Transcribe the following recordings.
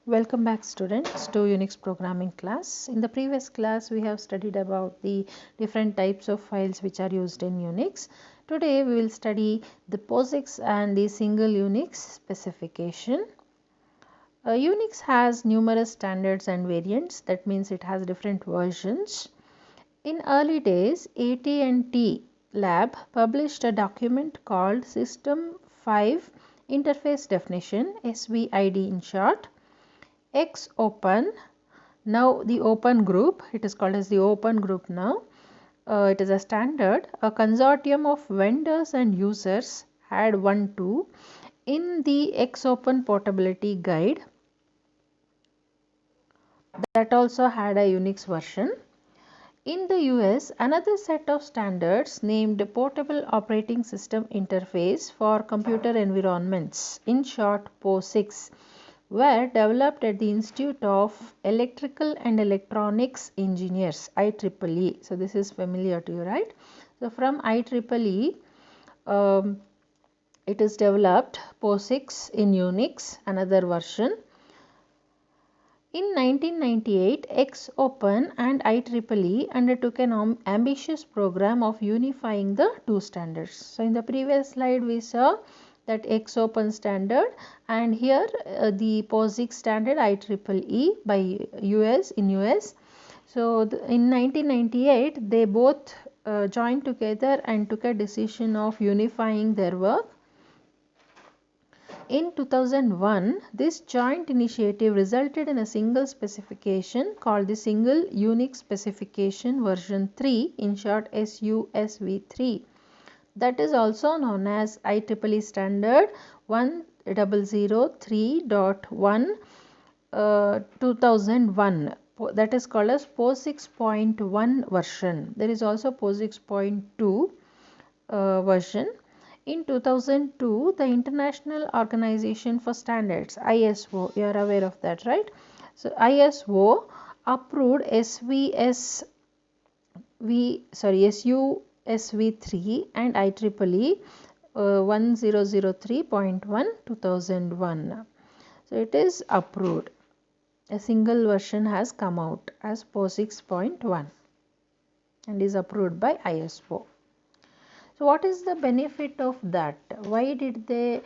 Welcome back students to Unix programming class. In the previous class we have studied about the different types of files which are used in Unix. Today we will study the POSIX and the single Unix specification. Unix has numerous standards and variants, that means it has different versions. In early days, AT&T Lab published a document called System 5 Interface Definition, SVID in short. Xopen, now the open group, it is called as the open group now. It is a standard. A consortium of vendors and users had one too. In the Xopen portability guide, that also had a Unix version. In the US, another set of standards named Portable Operating System Interface for Computer Environments, in short POSIX, were developed at the Institute of Electrical and Electronics Engineers, IEEE. So this is familiar to you, right? So from IEEE, it is developed POSIX in Unix, another version. In 1998, Xopen and IEEE undertook an ambitious program of unifying the two standards. So in the previous slide we saw that Xopen standard, and here the POSIX standard IEEE by US in US. So in 1998 they both joined together and took a decision of unifying their work. In 2001, this joint initiative resulted in a single specification called the Single Unix Specification version 3, in short SUSV3. That is also known as IEEE standard 1003.1 2001. That is called as POSIX.1 version. There is also POSIX.2 version. In 2002, the International Organization for Standards, ISO, you are aware of that, right? So ISO approved SUSV3 and IEEE 1003.1 2001. So it is approved. A single version has come out as POSIX.1 and is approved by ISO. So what is the benefit of that? Why did they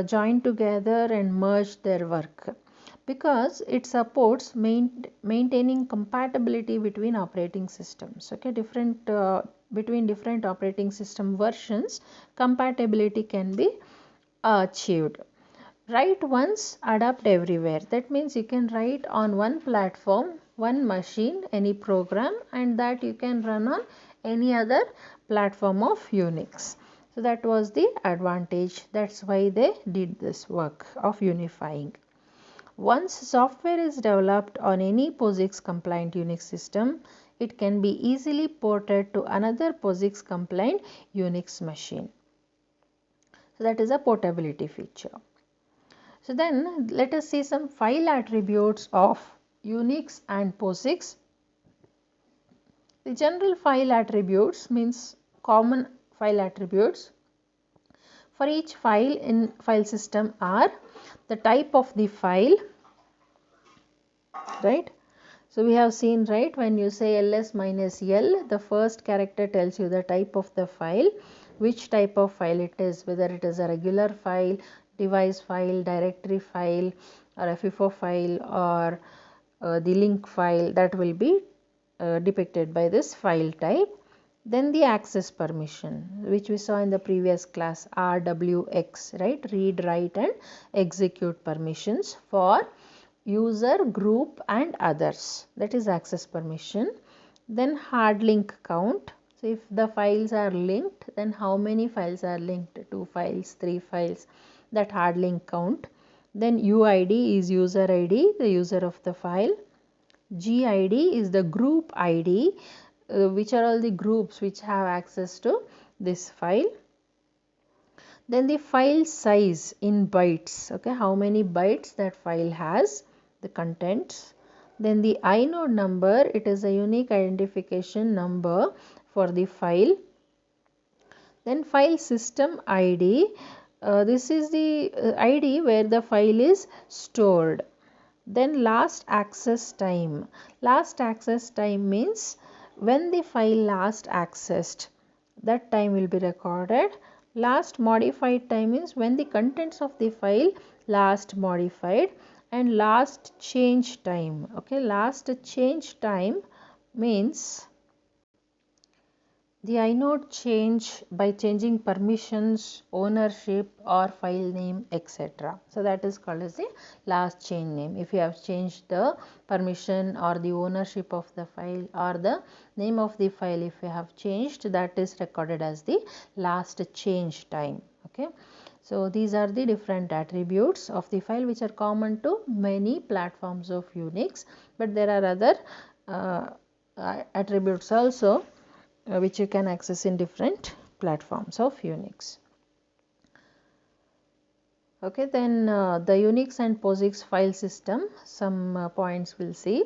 join together and merge their work? Because it supports maintaining compatibility between operating systems. Okay, between different operating system versions, compatibility can be achieved. Write once, adapt everywhere. That means you can write on one platform, one machine, any program, and that you can run on any other platform of Unix. So that was the advantage. That's why they did this work of unifying. Once software is developed on any POSIX compliant Unix system, it can be easily ported to another POSIX compliant Unix machine. So that is a portability feature. So then let us see some file attributes of Unix and POSIX. The general file attributes means common file attributes for each file in file system are the type of the file, right? So we have seen, right, when you say ls minus l, the first character tells you the type of the file, which type of file it is, whether it is a regular file, device file, directory file, or a FIFO file, or the link file, that will be depicted by this file type. Then the access permission, which we saw in the previous class, RWX, right, read, write and execute permissions for user, group and others, that is access permission. Then hard link count. So if the files are linked, then how many files are linked, 2 files, 3 files, that hard link count. Then UID is user ID, the user of the file. GID is the group ID, which are all the groups which have access to this file. Then the file size in bytes, okay, how many bytes that file has, the contents. Then the inode number, it is a unique identification number for the file. Then file system ID, this is the ID where the file is stored. Then last access time. Last access time means when the file last accessed, that time will be recorded. Last modified time means when the contents of the file last modified. And last change time. Okay, last change time means the inode change by changing permissions, ownership or file name, etc. So that is called as the last change name. If you have changed the permission or the ownership of the file or the name of the file, if you have changed, that is recorded as the last change time. Okay. So these are the different attributes of the file which are common to many platforms of Unix, but there are other attributes also which you can access in different platforms of Unix. Okay, then the Unix and POSIX file system, some points we'll see.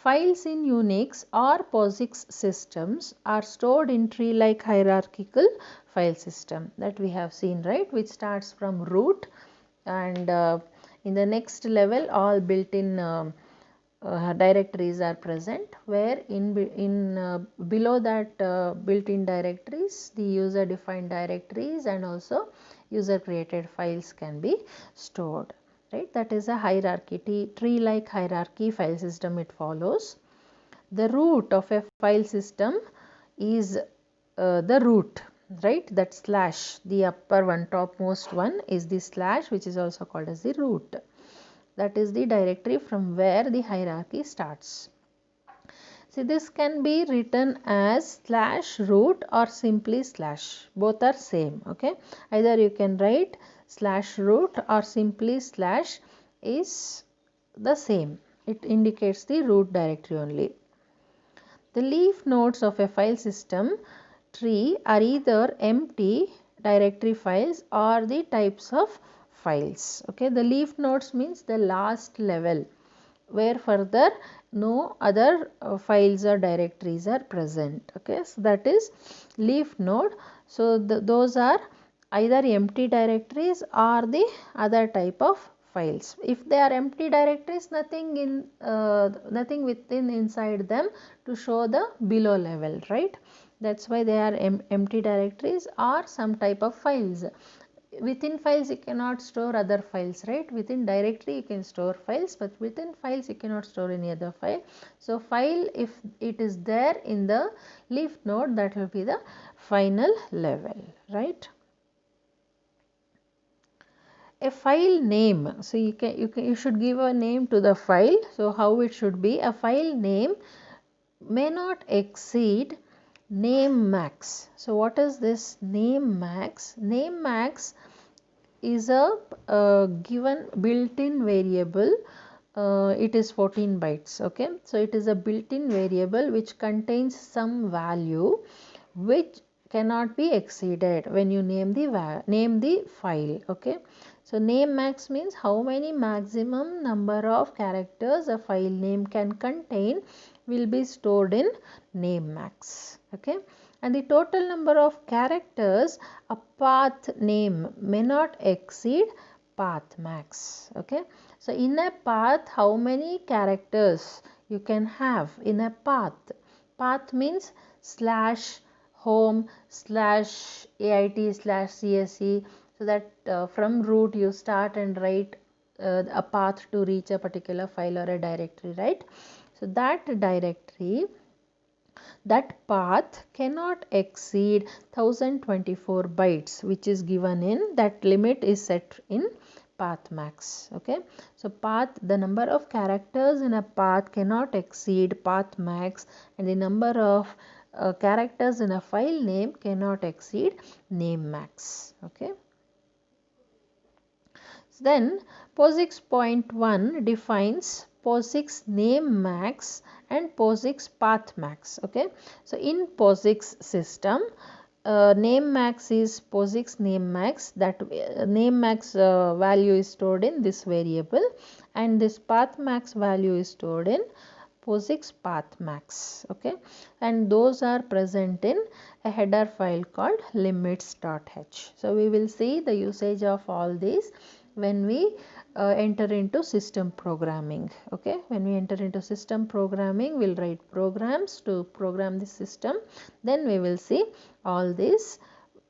Files in Unix or POSIX systems are stored in tree-like hierarchical file system that we have seen, right, which starts from root, and in the next level all built-in directories are present, where below that built-in directories, the user defined directories and also user created files can be stored, right. That is a hierarchy, tree like hierarchy file system it follows. The root of a file system is the root, right, that slash, the upper one, topmost one is the slash, which is also called as the root. That is the directory from where the hierarchy starts. See, this can be written as slash root or simply slash. Both are same. Okay. Either you can write slash root or simply slash is the same. It indicates the root directory only. The leaf nodes of a file system tree are either empty directory files or the types of files. Okay, the leaf nodes means the last level where further no other files or directories are present. Okay, so that is leaf node. So those are either empty directories or the other type of files. If they are empty directories, nothing within inside them to show the below level, right. That's why they are empty directories or some type of files. Within files you cannot store other files, right. Within directory you can store files, but within files you cannot store any other file. So file, if it is there in the leaf node, that will be the final level, right. A file name, so you should give a name to the file. So how it should be, a file name may not exceed name max. So what is this name max? Name max is a given built-in variable. It is 14 bytes. Okay, so it is a built-in variable which contains some value which cannot be exceeded when you name the file. Okay, so name max means how many maximum number of characters a file name can contain will be stored in name max. Okay, and the total number of characters a path name may not exceed path max. Okay, so in a path, how many characters you can have in a path? Path means slash home slash ait slash csc, so that from root you start and write a path to reach a particular file or a directory, right. So that directory, that path cannot exceed 1024 bytes, which is given in, that limit is set in path max. Okay, so path, the number of characters in a path cannot exceed path max, and the number of characters in a file name cannot exceed name max. Okay, so then POSIX point 1 defines POSIX name max and POSIX path max. Okay, so in POSIX system, name max is POSIX name max, that name max value is stored in this variable, and this path max value is stored in POSIX path max. Okay, and those are present in a header file called limits.h. So we will see the usage of all these when we enter into system programming. Okay, when we enter into system programming, we'll write programs to program the system. Then we will see all these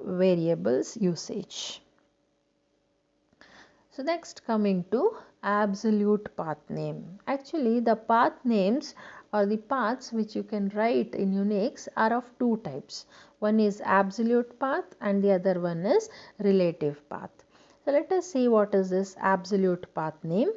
variables usage. So next, coming to absolute path name. Actually, the path names or the paths which you can write in Unix are of two types. One is absolute path and the other one is relative path. So let us see what is this absolute path name.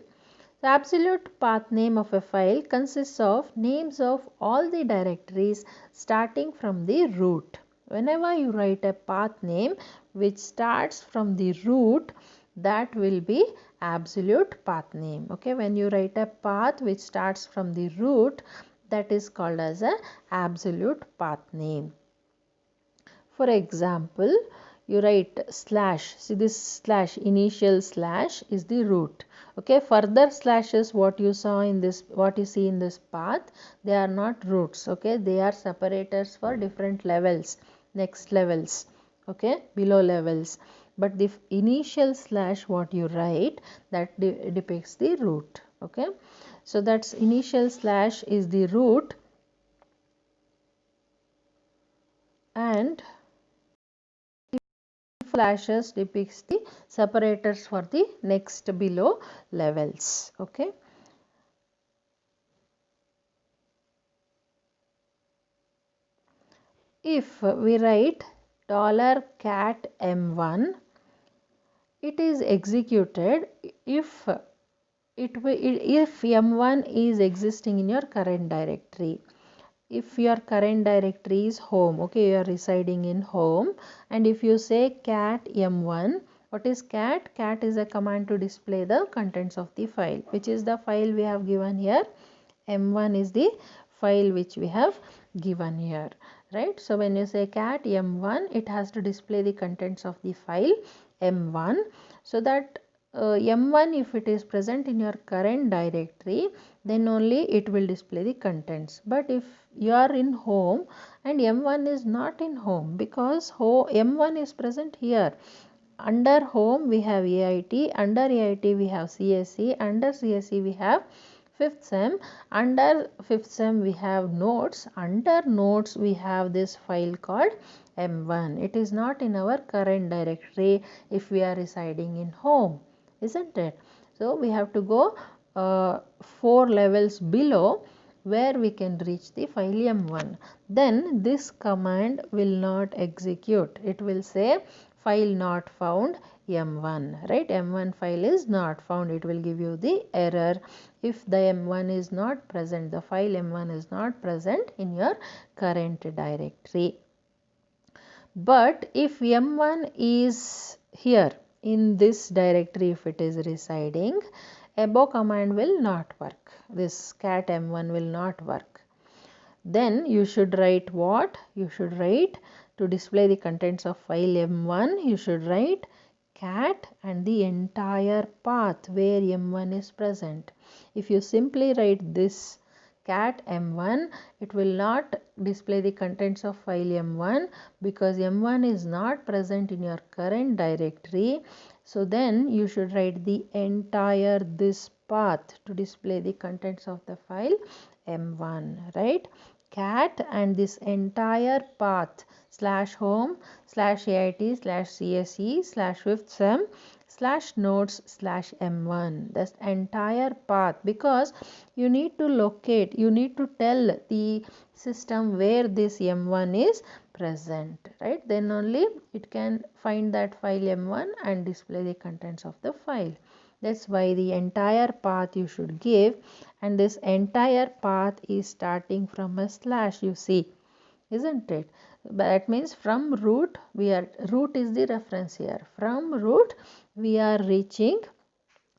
The absolute path name of a file consists of names of all the directories starting from the root. Whenever you write a path name which starts from the root, that will be absolute path name. Okay, when you write a path which starts from the root, that is called as a absolute path name. For example, you write slash. See, this slash, initial slash is the root. Okay, further slashes what you saw in this, what you see in this path, they are not roots. Okay, they are separators for different levels, next levels, okay, below levels. But the initial slash what you write, that depicts the root. Okay, so that's initial slash is the root, and flashes depicts the separators for the next below levels. Okay, if we write $cat m1, it is executed if if m1 is existing in your current directory. If your current directory is home, okay, you are residing in home, and if you say cat m1, what is cat? Cat is a command to display the contents of the file, which is the file we have given here. M1 is the file which we have given here, right? So when you say cat m1, it has to display the contents of the file m1, so that m1, if it is present in your current directory, then only it will display the contents. But if you are in home and m1 is not in home, because m1 is present here. Under home we have AIT, under AIT we have CSE, under CSE we have 5th sem, under 5th sem we have notes, under notes we have this file called m1. It is not in our current directory if we are residing in home, isn't it? So we have to go 4 levels below where we can reach the file m1. Then this command will not execute. It will say file not found m1, right? M1 file is not found. It will give you the error if the m1 is not present, the file m1 is not present in your current directory. But if m1 is here in this directory, if it is residing, above command will not work. This cat m1 will not work. Then you should write what? You should write, to display the contents of file m1, you should write cat and the entire path where m1 is present. If you simply write this cat m1, it will not display the contents of file m1 because m1 is not present in your current directory. So then you should write the entire this path to display the contents of the file m1, right? Cat and this entire path slash home slash AIT slash CSE slash 5th sem slash nodes slash m1. That's entire path, because you need to locate, you need to tell the system where this m1 is present, right? Then only it can find that file m1 and display the contents of the file. That's why the entire path you should give, and this entire path is starting from a slash, you see, isn't it? That means from root, root is the reference here. From root we are reaching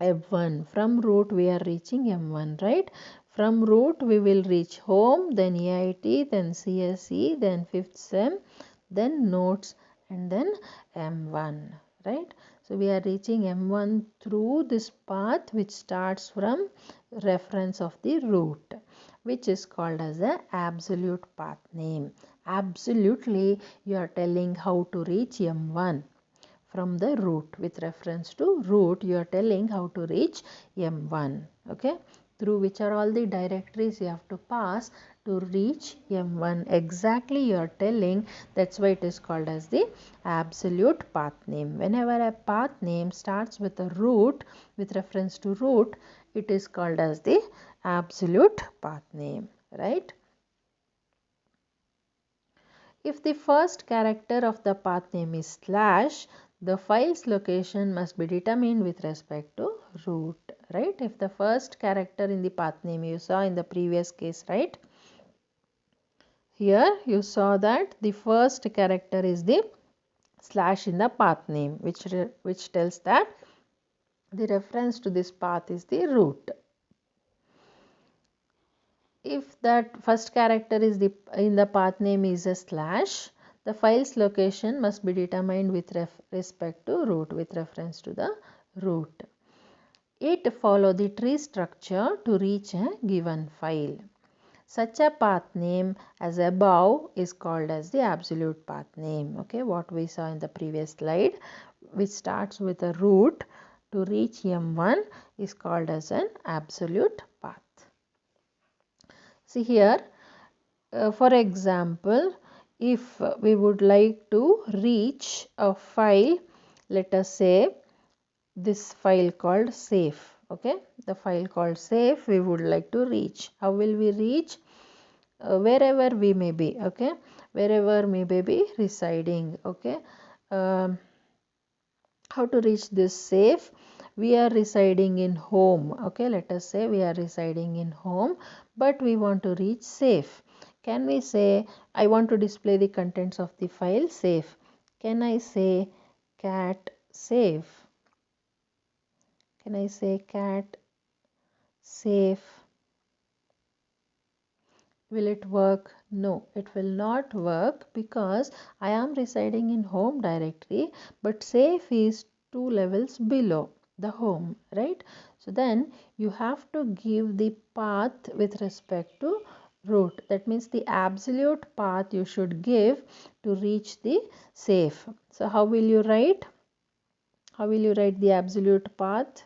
m1. From root we are reaching m1, right? From root we will reach home, then AIT, then CSE, then 5th sem, then notes, and then m1, right? So we are reaching m1 through this path which starts from reference of the root, which is called as the absolute path name. Absolutely, you are telling how to reach m1. from the root. With reference to root, you are telling how to reach M1. Okay, through which are all the directories you have to pass to reach M1. Exactly you are telling. That's why it is called as the absolute path name. Whenever a path name starts with a root, with reference to root, it is called as the absolute path name, right? If the first character of the path name is slash, the file's location must be determined with respect to root, right? If the first character in the path name you saw in the previous case, right? Here you saw that the first character is the slash in the path name, which tells that the reference to this path is the root. If that first character is in the path name is a slash, the file's location must be determined with respect to root, with reference to the root. It follows the tree structure to reach a given file. Such a path name as above is called as the absolute path name. Okay, what we saw in the previous slide, which starts with a root to reach M1 is called as an absolute path. See here, for example, if we would like to reach a file, let us say this file called safe. Okay, the file called safe we would like to reach. How will we reach? Wherever we may be. Okay, wherever we may be residing. Okay, how to reach this safe? We are residing in home. Okay, let us say we are residing in home, but we want to reach safe. Can we say I want to display the contents of the file safe? Can I say cat safe? Can I say cat safe? Will it work? No, it will not work because I am residing in home directory, but safe is 2 levels below the home, right? So then you have to give the path with respect to root. That means the absolute path you should give to reach the safe. So how will you write? How will you write the absolute path?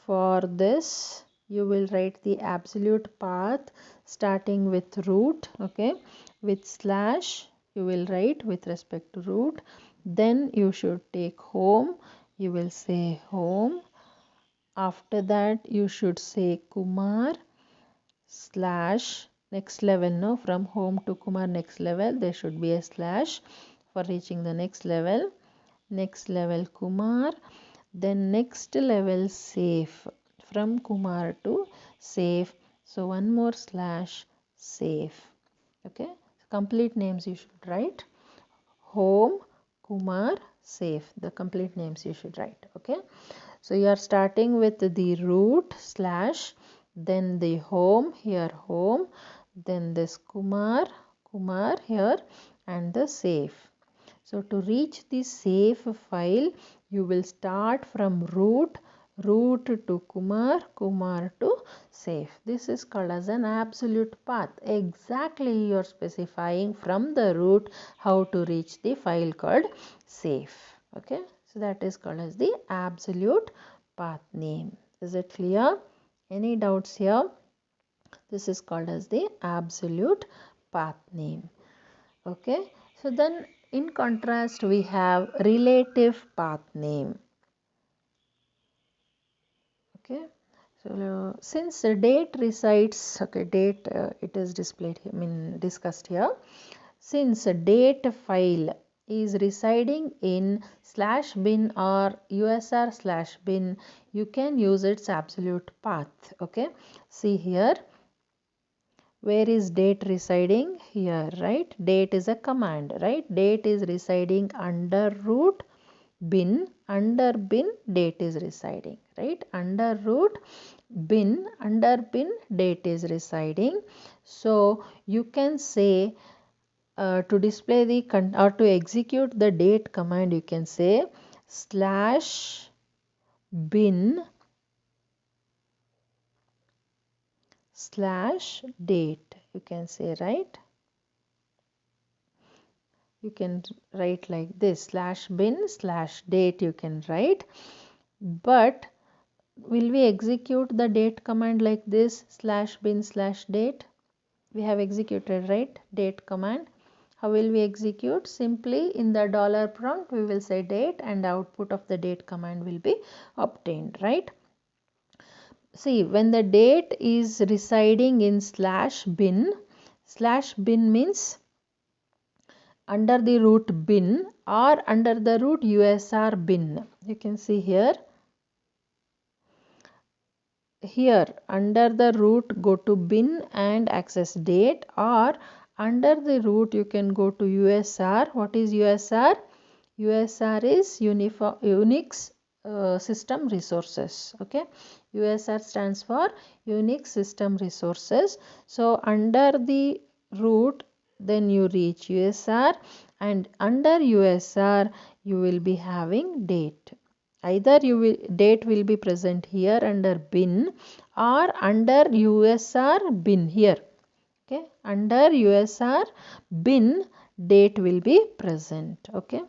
For this, you will write the absolute path starting with root. Okay, with slash you will write with respect to root. Then you should take home. You will say home. After that you should say Kumar slash next level. No, from home to Kumar next level there should be a slash for reaching the next level. Next level Kumar. Then next level safe, from Kumar to safe. So one more slash safe. Okay, complete names you should write. Home, Kumar, safe. The complete names you should write. Okay, so you are starting with the root slash, then the home, here home, then this Kumar here, and the safe. So to reach the safe file, you will start from root to Kumar to safe. This is called as an absolute path. Exactly you are specifying from the root how to reach the file called safe. Okay, so that is called as the absolute path name. Is it clear? Any doubts here? This is called as the absolute path name. Okay, so then in contrast we have relative path name. Okay, so since the date resides, okay, date it is displayed here, discussed here. Since a date file is residing in slash bin or usr slash bin, you can use its absolute path. Okay, see here, where is date residing? Here, right? Date is a command, right? Date is residing under root bin. Under bin date is residing, right? Under root bin, under bin date is residing. So you can say to display the or to execute the date command, you can say slash bin slash date. You can say, right? you can write like this, /bin/date you can write. But will we execute the date command like this, /bin/date? We have executed, right, date command. How will we execute? Simply in the dollar prompt we will say date and the output of the date command will be obtained, right? See, when the date is residing in /bin means under the root bin or under the root USR bin. You can see here under the root go to bin and access date, or under the root you can go to USR. What is USR? USR is Unix system resources. Okay, USR stands for Unix system resources. So under the root then you reach USR, and under USR you will be having date. Either date will be present here under bin or under USR bin here. Okay, under USR bin date will be present. Okay.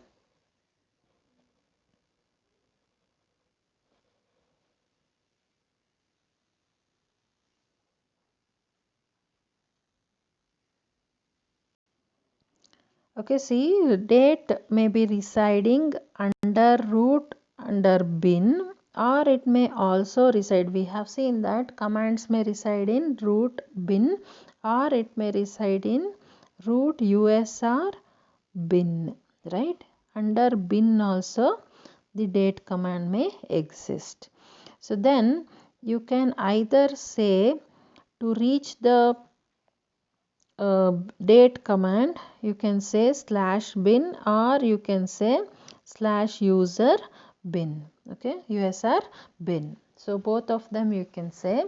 Okay, see, date may be residing under root under bin, or it may also reside. We have seen that commands may reside in root bin, or it may reside in root USR bin, right? Under bin also the date command may exist. So then you can either say to reach the date command, you can say /bin or you can say /user bin. Okay, USR bin. So both of them you can say.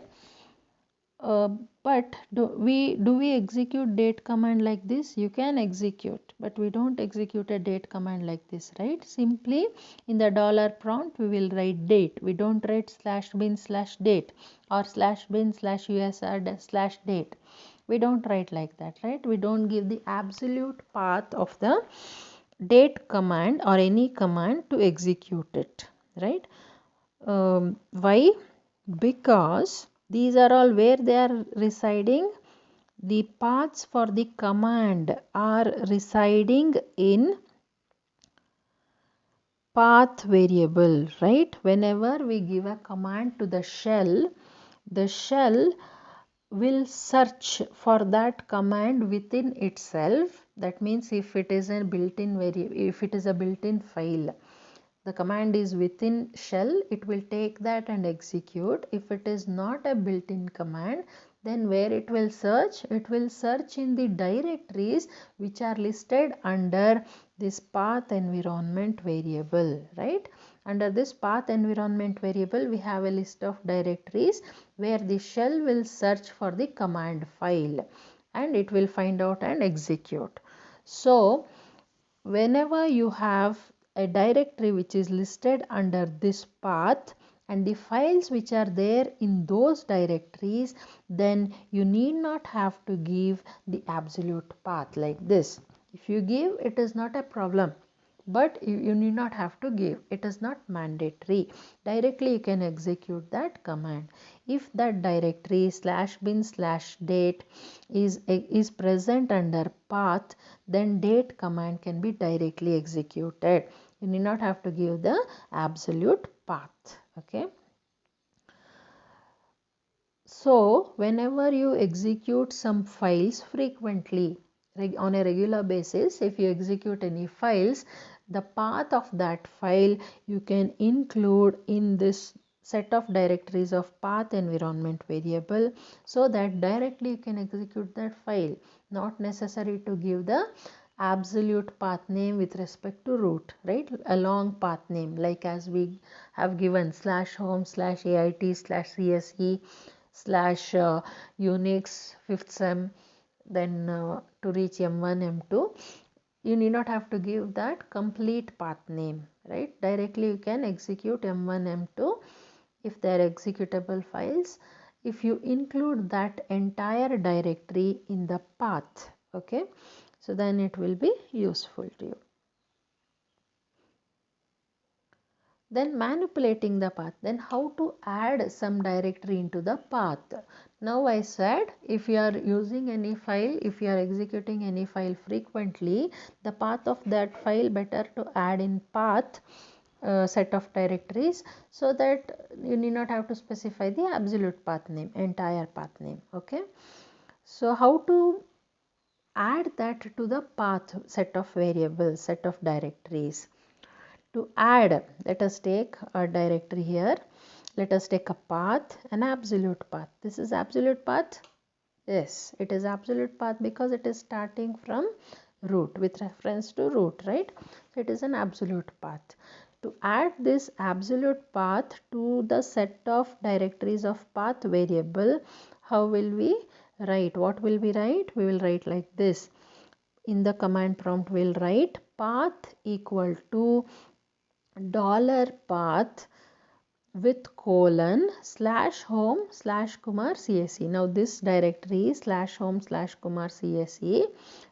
But do we execute date command like this? You can execute, but we don't execute a date command like this, right? Simply in the dollar prompt we will write date. We don't write /bin/date or /bin/USR/date. We don't write like that, right? We don't give the absolute path of the date command or any command to execute it, right? Why? Because these are all where they are residing. The paths for the command are residing in path variable, right? Whenever we give a command to the shell will search for that command within itself. That means if it is a built-in file, the command is within shell, it will take that and execute. If it is not a built-in command, then where it will search in the directories which are listed under this path environment variable, right? Under this path environment variable we have a list of directories where the shell will search for the command file and it will find out and execute. So whenever you have a directory which is listed under this path and the files which are there in those directories, then you need not have to give the absolute path like this. If you give, it is not a problem, but you need not have to give. It is not mandatory. Directly you can execute that command. If that directory /bin/date is present under path, then date command can be directly executed. You need not have to give the absolute path. Okay. So whenever you execute some files frequently on a regular basis, if you execute any files, the path of that file you can include in this set of directories of path environment variable, so that directly you can execute that file. Not necessary to give the absolute path name with respect to root, right? A long path name like as we have given /home/ait/cse /Unix 5th sem, then to reach M1 M2, you need not have to give that complete path name, right? Directly you can execute M1 M2 if they are executable files, if you include that entire directory in the path. Okay, so then it will be useful to you. Then manipulating the path. Then how to add some directory into the path. Now I said if you are using any file, if you are executing any file frequently, the path of that file better to add in path set of directories, so that you need not have to specify the absolute path name, entire path name. Okay, so how to add that to the path set of variables, set of directories. To add, let us take a directory here. Let us take a path, an absolute path. This is absolute path. Yes, it is absolute path because it is starting from root, with reference to root, right? So it is an absolute path. To add this absolute path to the set of directories of path variable, how will we write? What will we write? We will write like this. In the command prompt, we'll write path equal to $path with colon /home/kumar CSE. Now this directory /home/kumar CSE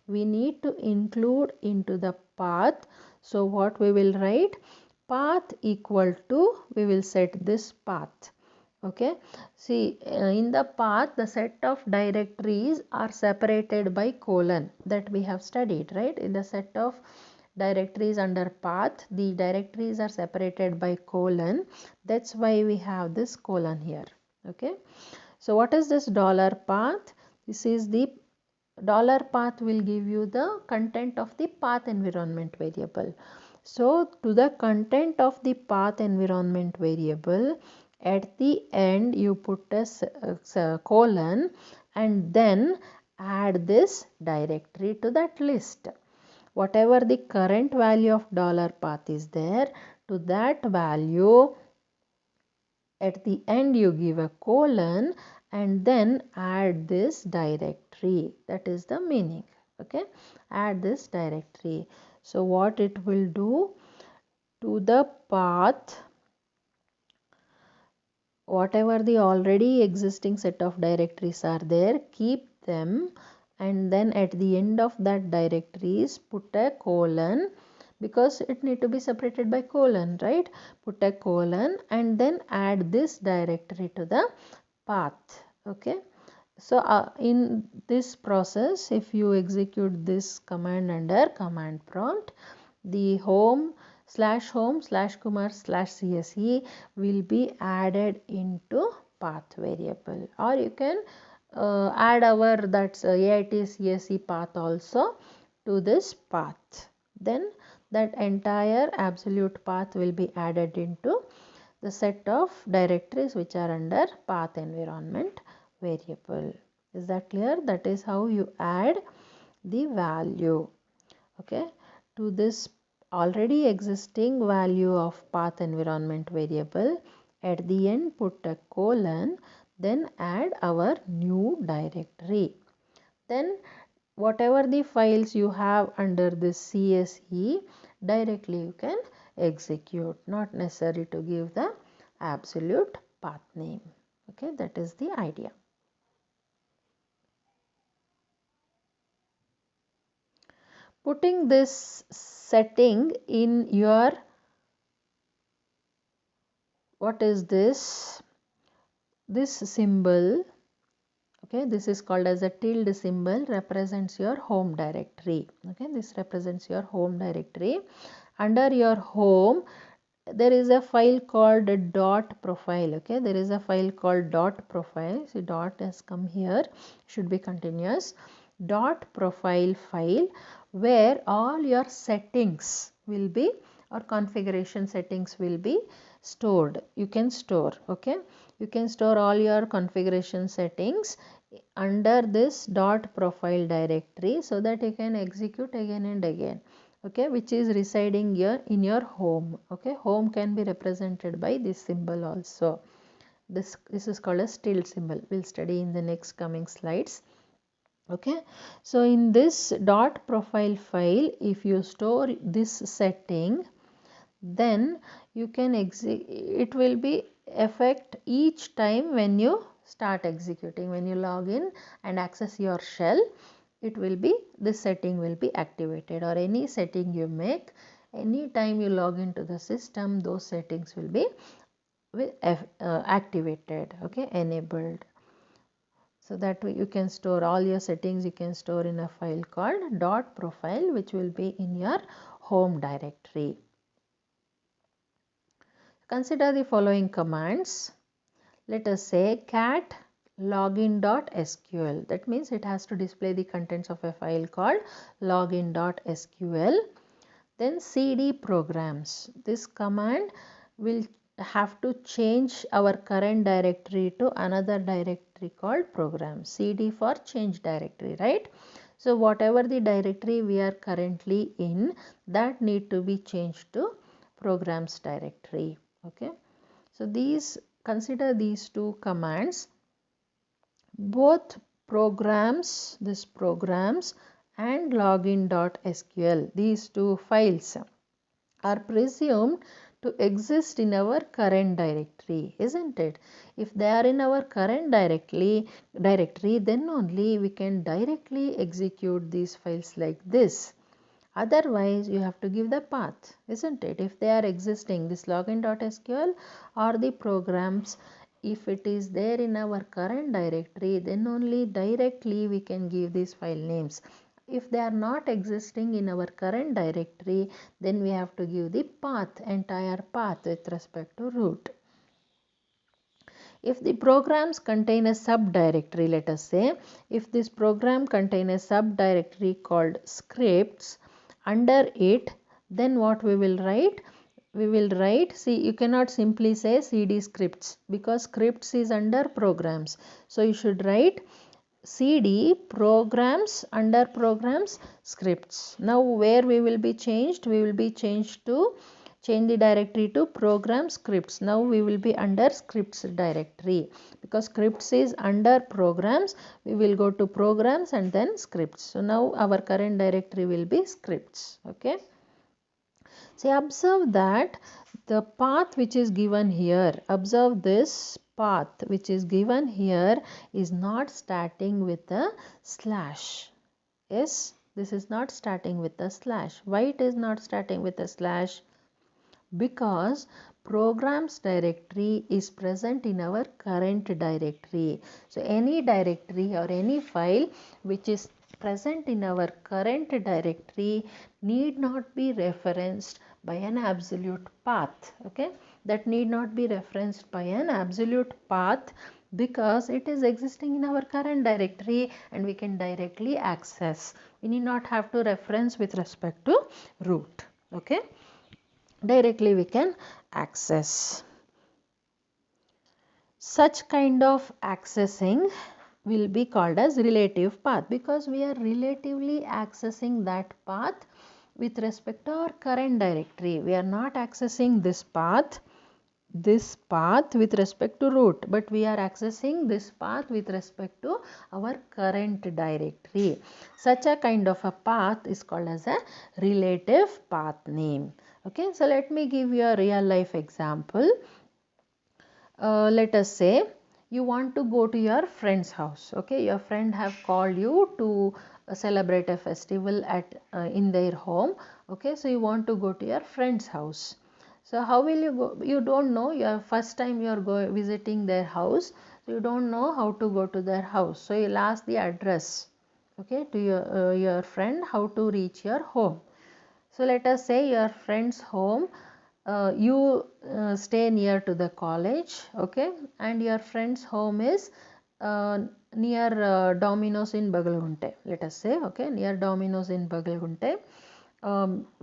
we need to include into the path. So what we will write? Path equal to, we will set this path. Okay, see in the path the set of directories are separated by colon, that we have studied, right? In the set of directories under path, the directories are separated by colon. That's why we have this colon here. Okay, so what is this $path? This is the $path will give you the content of the path environment variable. So to the content of the path environment variable, at the end you put a colon and then add this directory to that list. Whatever the current value of $path is there, to that value at the end you give a colon and then add this directory. That is the meaning. Okay, add this directory. So what it will do, to the path, whatever the already existing set of directories are there, keep them, and then at the end of that directories put a colon, because it need to be separated by colon, right? Put a colon and then add this directory to the path. Okay, so in this process, if you execute this command under command prompt, the home/kumar/CSE will be added into path variable, or you can add our that's AIT CSE path also to this path. Then that entire absolute path will be added into the set of directories which are under path environment variable. Is that clear? That is how you add the value, okay, to this already existing value of path environment variable. At the end put a colon, then add our new directory. Then whatever the files you have under this CSE, directly you can execute, not necessary to give the absolute path name. Okay, that is the idea. Putting this setting in your, what is this symbol, okay, this is called as a tilde symbol, represents your home directory. Okay, this represents your home directory. Under your home there is a file called .profile. Okay, there is a file called .profile. See, dot has come here, should be continuous. .profile file, where all your settings will be, or configuration settings will be stored. You can store, okay, you can store all your configuration settings under this .profile directory, so that you can execute again and again. Okay, which is residing here in your home. Okay, home can be represented by this symbol also. This is called a tilde symbol. We'll study in the next coming slides. Okay, so in this .profile file, if you store this setting, then you can it will be effect each time when you start executing. When you log in and access your shell, it will be, this setting will be activated, or any setting you make, any time you log into the system, those settings will be activated, okay, enabled. So that way you can store all your settings, you can store in a file called .profile, which will be in your home directory. Consider the following commands. Let us say cat login.sql. That means it has to display the contents of a file called login.sql. Then cd programs. This command will have to change our current directory to another directory called programs. cd for change directory, right? So whatever the directory we are currently in, that need to be changed to programs directory. Okay. So consider these two commands. Both programs, this programs and login.sql, these two files are presumed to exist in our current directory, isn't it? If they are in our current directory, then only we can directly execute these files like this. Otherwise, you have to give the path, isn't it? If they are existing, this login.sql or the programs, if it is there in our current directory, then only directly we can give these file names. If they are not existing in our current directory, then we have to give the path, entire path with respect to root. If the programs contain a subdirectory, let us say, if this program contains a subdirectory called scripts, under it, then what we will write? We will write, see, you cannot simply say cd scripts because scripts is under programs. So you should write cd programs, under programs scripts. Now where we will be changed? We will be changed to change the directory to program scripts. Now we will be under scripts directory because scripts is under programs. We will go to programs and then scripts. So now our current directory will be scripts. Okay. So observe that the path which is given here, observe this path which is given here is not starting with a slash. Yes, this is not starting with a slash. Why it is not starting with a slash? Because programs directory is present in our current directory. So any directory or any file which is present in our current directory need not be referenced by an absolute path. Okay, that need not be referenced by an absolute path because it is existing in our current directory and we can directly access. We need not have to reference with respect to root. Okay, directly we can access. Such kind of accessing will be called as relative path because we are relatively accessing that path with respect to our current directory. We are not accessing this path with respect to root, but we are accessing this path with respect to our current directory. Such a kind of a path is called as a relative path name. Okay, so let me give you a real life example. Let us say you want to go to your friend's house. Okay, your friend have called you to celebrate a festival at in their home. Okay, so you want to go to your friend's house. So how will you go? You don't know. Your first time you are visiting their house. So you don't know how to go to their house. So you'll ask the address. Okay, to your friend how to reach your home. So let us say your friend's home, you stay near to the college, okay, and your friend's home is near Domino's in Bagalgunte, let us say, okay, near Domino's in Bagalgunte,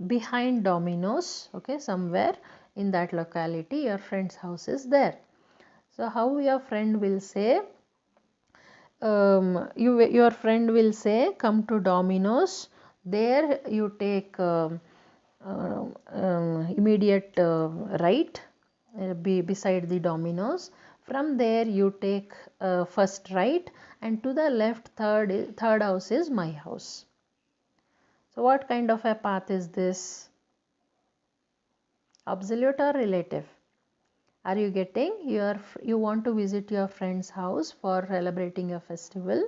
behind Domino's, okay, somewhere in that locality your friend's house is there. So how your friend will say, your friend will say, come to Domino's. There you take immediate right beside the Domino's. From there you take first right, and to the left third house is my house. So what kind of a path is this? Absolute or relative? Are you getting? You want to visit your friend's house for celebrating a festival.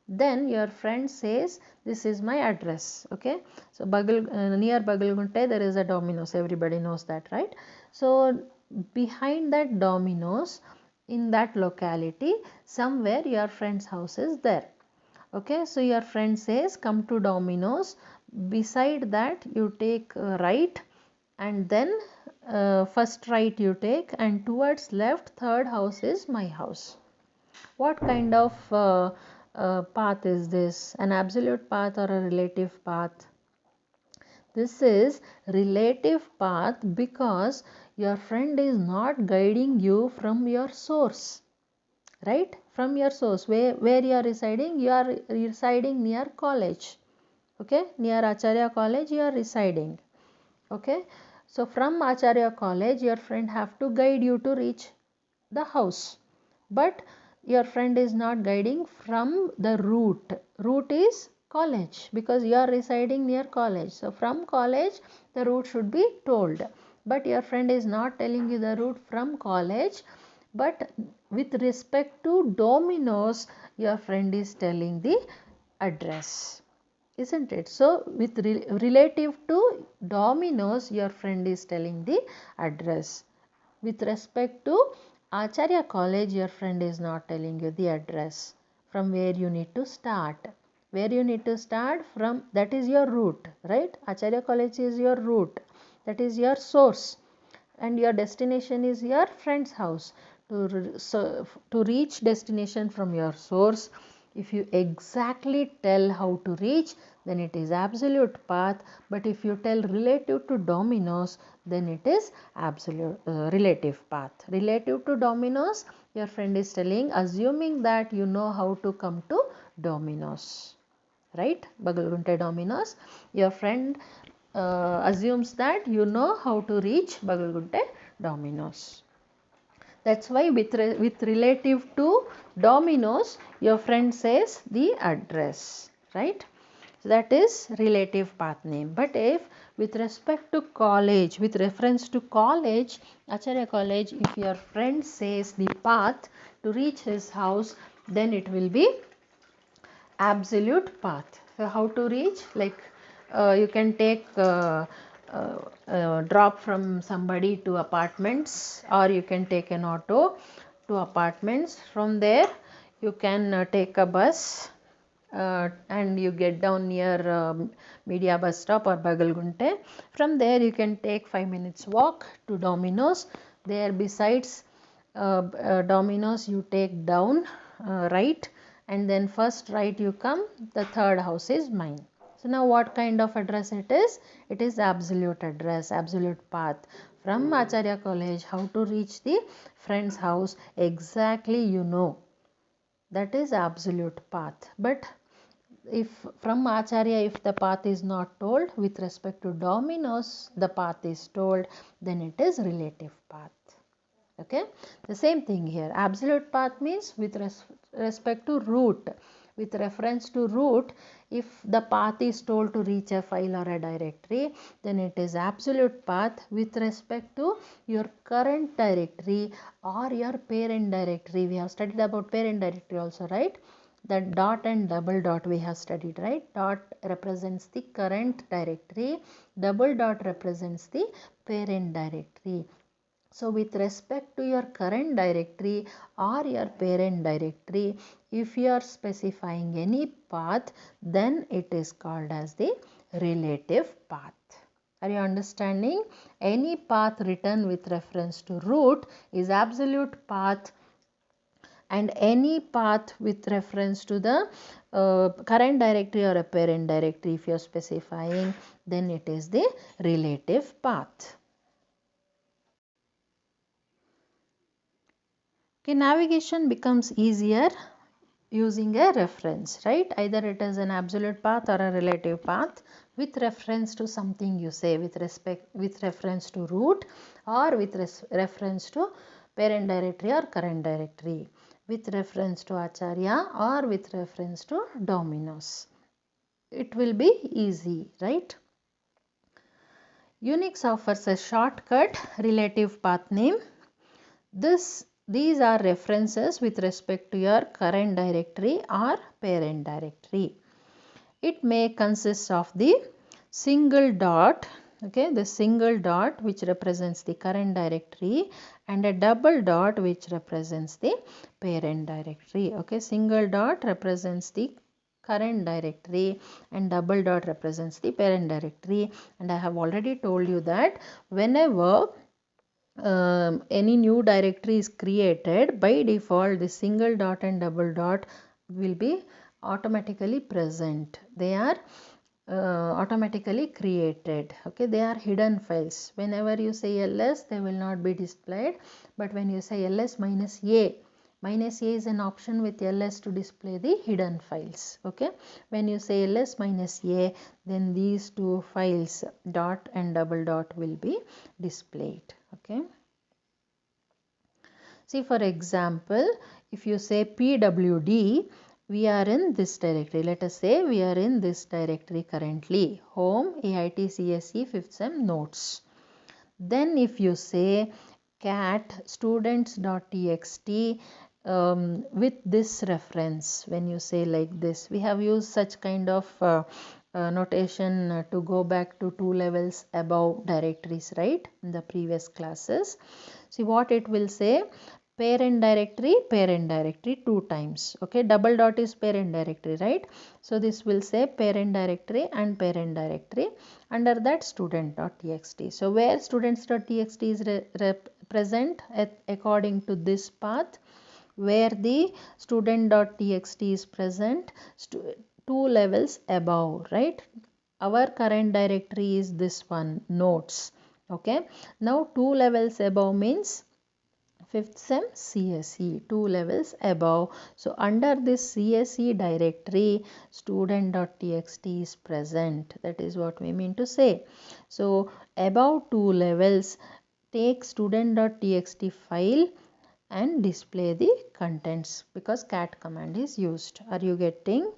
then your friend says this is my address. Okay, so near Bagalgunte there is a Domino's, everybody knows that, right? So behind that Domino's, in that locality somewhere your friend's house is there. Okay, so your friend says come to Domino's, beside that you take right, and then first right you take, and towards left third house is my house. What kind of path is this? An absolute path or a relative path? This is relative path because your friend is not guiding you from your source, right? From your source, where you are residing, you are residing near college. Okay, near Acharya college you are residing. Okay, so from Acharya college your friend have to guide you to reach the house, but your friend is not guiding from the route. Route is college because you are residing near college. So from college the route should be told, but your friend is not telling you the route from college, but with respect to Domino's your friend is telling the address, isn't it? So with relative to Domino's your friend is telling the address. With respect to Acharya college your friend is not telling you the address from where you need to start. Where you need to start from, that is your route, right? Acharya college is your route, that is your source, and your destination is your friend's house. To reach destination from your source, if you exactly tell how to reach, then it is absolute path, but if you tell relative to Domino's, then it is absolute relative path. Relative to Domino's, your friend is telling, assuming that you know how to come to Domino's, right? Bagalgunte Domino's, your friend assumes that you know how to reach Bagalgunte Domino's. That's why with relative to Domino's, your friend says the address, right? So that is relative path name. But if with respect to college, with reference to college, Acharya college, if your friend says the path to reach his house, then it will be absolute path. So how to reach? Like you can take drop from somebody to apartments, or you can take an auto to apartments. From there you can take a bus and you get down near Media bus stop or Bagalgunte. From there you can take 5 minutes walk to Domino's. There besides Domino's you take down right, and then first right you come, the third house is mine. So now what kind of address it is? It is absolute address, absolute path. From Acharya college, how to reach the friend's house exactly you know. That is absolute path. But if from Acharya, if the path is not told, with respect to Domino's the path is told, then it is relative path. Okay, the same thing here. Absolute path means with respect to route. With reference to route, if the path is told to reach a file or a directory, then it is absolute path with respect to your current directory or your parent directory. We have studied about parent directory also, right? That dot and double dot we have studied, right? Dot represents the current directory, double dot represents the parent directory. So with respect to your current directory or your parent directory, if you are specifying any path, then it is called as the relative path. Are you understanding? Any path written with reference to root is absolute path, and any path with reference to the current directory or a parent directory, if you are specifying, then it is the relative path. Okay, navigation becomes easier using a reference, right? Either it is an absolute path or a relative path with reference to something you say, with reference to root, or with reference to parent directory or current directory, with reference to Acharya or with reference to Domino's. It will be easy, right? Unix offers a shortcut relative path name. This these are references with respect to your current directory or parent directory. It may consist of the single dot, okay, the single dot which represents the current directory, and a double dot which represents the parent directory. Okay, single dot represents the current directory and double dot represents the parent directory. And I have already told you that whenever any new directory is created, by default the single dot and double dot will be automatically present. They are automatically created. Okay, they are hidden files. Whenever you say ls, they will not be displayed, but when you say ls minus a is an option with ls to display the hidden files. Okay, when you say ls minus a, then these two files dot and double dot will be displayed. Okay, see, for example, if you say pwd, we are in this directory. Let us say we are in this directory currently, home AIT CSE 5th sem notes. Then if you say cat students.txt with this reference, when you say like this, we have used such kind of notation to go back to 2 levels above directories, right, in the previous classes. See what it will say: parent directory 2 times. Okay, double dot is parent directory, right? So this will say parent directory and parent directory, under that student.txt. So where students.txt is present according to this path, where the student.txt is present 2 levels above, right? Our current directory is this one, notes. Okay, now 2 levels above means 5th sem CSE, 2 levels above. So under this CSE directory, student.txt is present. That is what we mean to say. So above 2 levels, take student.txt file and display the contents, because cat command is used. Are you getting?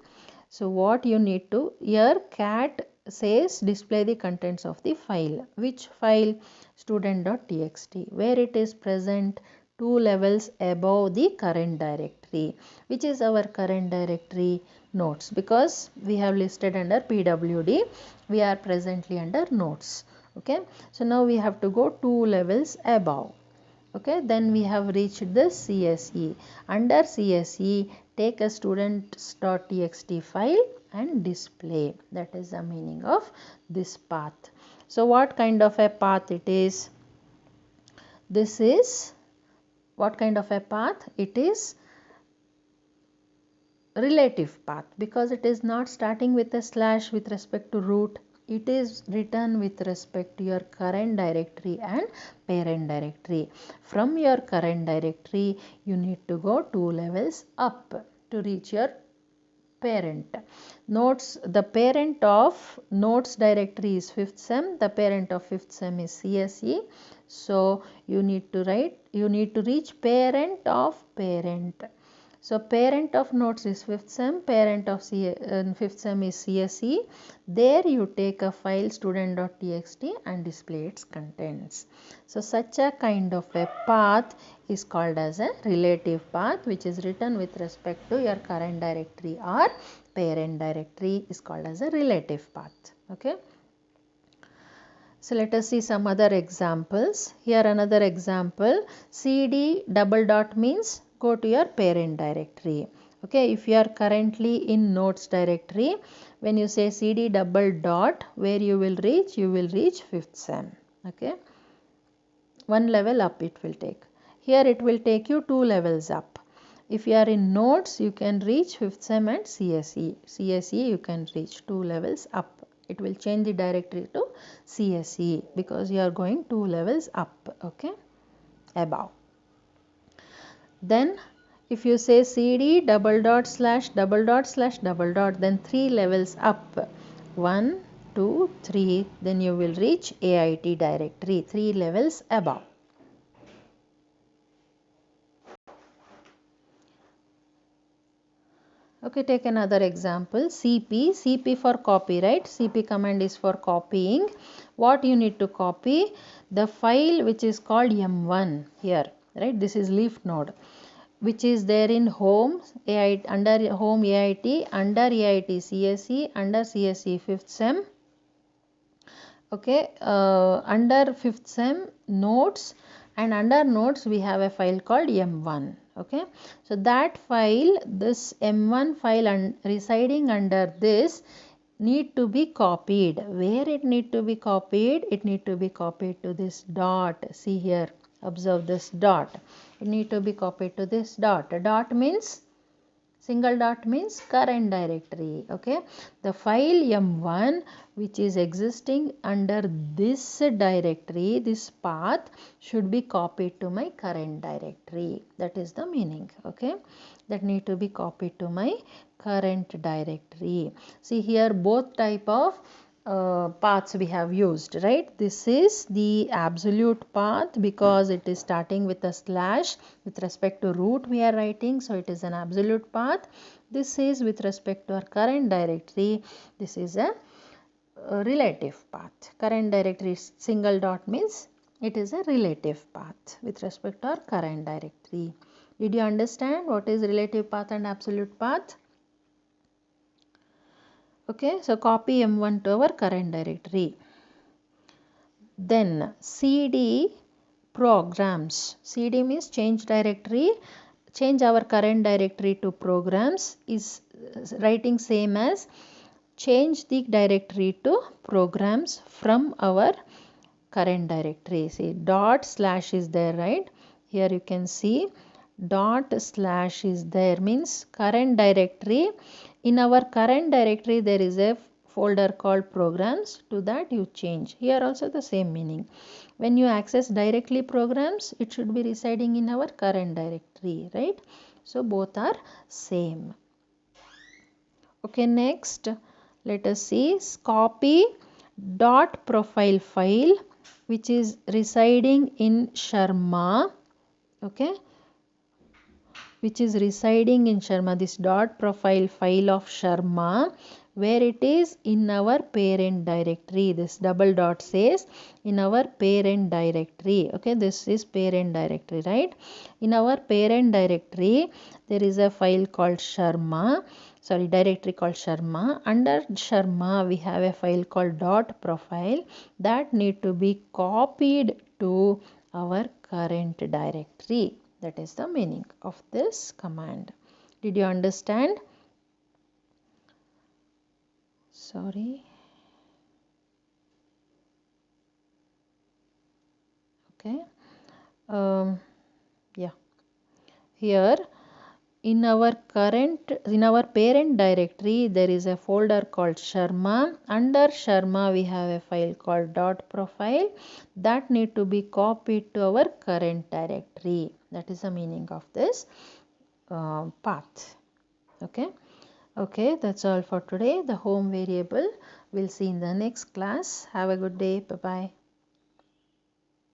So what you need to, here cat says display the contents of the file. Which file? Student.txt, where it is present 2 levels above the current directory. Which is our current directory? Notes, because we have listed under pwd, we are presently under notes. Okay, so now we have to go 2 levels above. Okay, then we have reached the CSE. Under CSE, take a students.txt file and display. That is the meaning of this path. So what kind of a path it is? This is what kind of a path? It is relative path, because it is not starting with a slash with respect to root. It is written with respect to your current directory and parent directory. From your current directory, you need to go 2 levels up to reach your parent. Notes, the parent of notes directory is 5th sem, the parent of 5th sem is CSE. So you need to write, you need to reach parent of parent. So parent of notes is 5th sem, parent of 5th sem is CSE. There you take a file student.txt and display its contents. So such a kind of a path is called as a relative path, which is written with respect to your current directory or parent directory, is called as a relative path. Okay. So let us see some other examples. Here another example, cd double dot means go to your parent directory. Okay, if you are currently in notes directory, when you say cd double dot, where you will reach 5th sem. Okay, 1 level up it will take. Here it will take you 2 levels up. If you are in notes, you can reach 5th sem and CSE. CSE you can reach 2 levels up. It will change the directory to CSE because you are going 2 levels up. Okay, above. Then if you say cd double dot slash double dot slash double dot, then 3 levels up, 1 2 3, then you will reach AIT directory, 3 levels above. Okay, take another example, cp for copy, right? Cp command is for copying. What you need to copy? The file which is called m1 here. right? This is leaf node, which is there in home AIT, under home AIT, under AIT CSE, under CSE 5th sem. Okay, under 5th sem notes, and under notes we have a file called M1. Okay, so that file, this M1 file residing under this need to be copied. Where it need to be copied? It need to be copied to this dot. See here, observe this dot. It need to be copied to this dot. A dot means, single dot means current directory. Okay, the file M1 which is existing under this directory, this path should be copied to my current directory. That is the meaning. Okay, that need to be copied to my current directory. See here, both type of paths we have used, right? This is the absolute path because it is starting with a slash. With respect to root we are writing, so it is an absolute path. This is with respect to our current directory. This is a relative path. Current directory single dot means it is a relative path with respect to our current directory. Did you understand what is relative path and absolute path? Okay, so copy M1 to our current directory. Then cd programs. cd means change directory. Change our current directory to programs is writing same as change the directory to programs from our current directory. See, dot slash is there, right? Here you can see dot slash is there, means current directory. In our current directory there is a folder called programs. To that you change. Here also the same meaning. When you access directly programs, it should be residing in our current directory, right? So both are same. Okay, next let us see copy dot profile file which is residing in Sharma. Okay, which is residing in Sharma, this dot profile file of Sharma, where it is in our parent directory. This double dot says in our parent directory. Okay, this is parent directory, right? In our parent directory there is a file called Sharma, sorry, directory called Sharma. Under Sharma we have a file called dot profile that need to be copied to our current directory. That is the meaning of this command. Did you understand? Sorry. Okay. Yeah. Here in our parent directory there is a folder called Sharma. Under Sharma we have a file called dot profile that need to be copied to our current directory. That is the meaning of this path. Okay. Okay, that's all for today. The home variable we'll see in the next class. Have a good day. Bye bye.